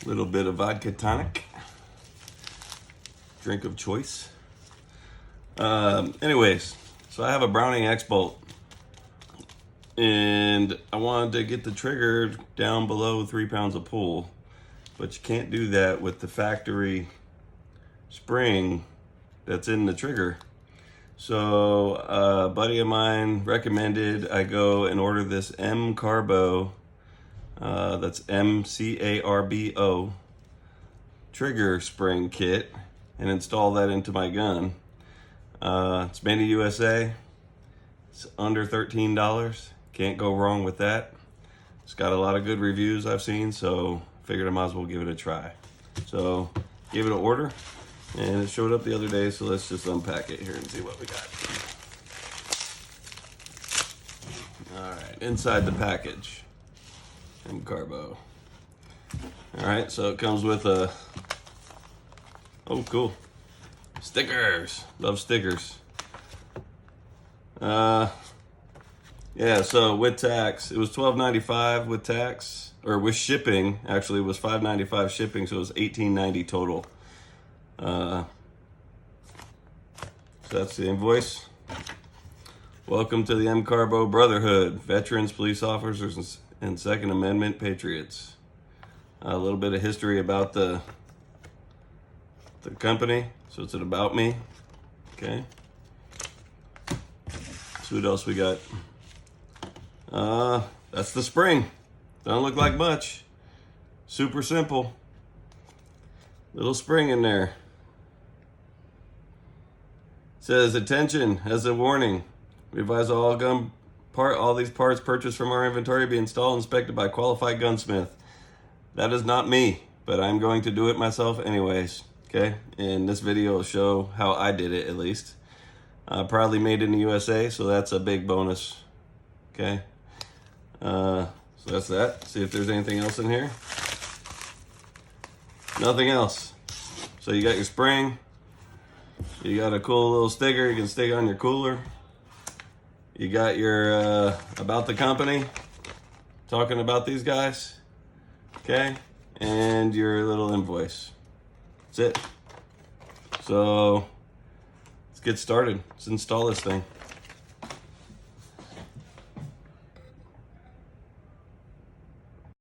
Little bit of vodka tonic. Drink of choice. Anyways, so I have a Browning X-Bolt. And I wanted to get the trigger down below 3 pounds of pull. But you can't do that with the factory spring that's in the trigger. So a buddy of mine recommended I go and order this MCARBO, that's MCARBO, trigger spring kit and install that into my gun. It's made in the USA. It's under $13. Can't go wrong with that. It's got a lot of good reviews I've seen, so figured I might as well give it a try. So gave it an order and it showed up the other day, so let's just unpack it here and see what we got. All right, inside the package, MCARBO. All right, so it comes with a, oh cool, stickers. Love stickers. Yeah, so with tax, it was $12.95 with tax, or with shipping. Actually, it was $5.95 shipping, so it was $18.90 total. So that's the invoice. Welcome to the MCARBO Brotherhood, veterans, police officers, and Second Amendment patriots. A little bit of history about the company. So it's an about me. Okay. So what else we got? That's the spring. Don't look like much. Super simple. Little spring in there. It says, attention, as a warning. We advise all these parts purchased from our inventory be installed and inspected by a qualified gunsmith. That is not me, but I'm going to do it myself anyways. Okay, and this video will show how I did it, at least. Proudly made in the USA, so that's a big bonus. Okay, so that's that. See if there's anything else in here. Nothing else. So you got your spring. You got a cool little sticker you can stick on your cooler. You got your about the company, talking about these guys. Okay, and your little invoice. That's it. So let's get started. Let's install this thing.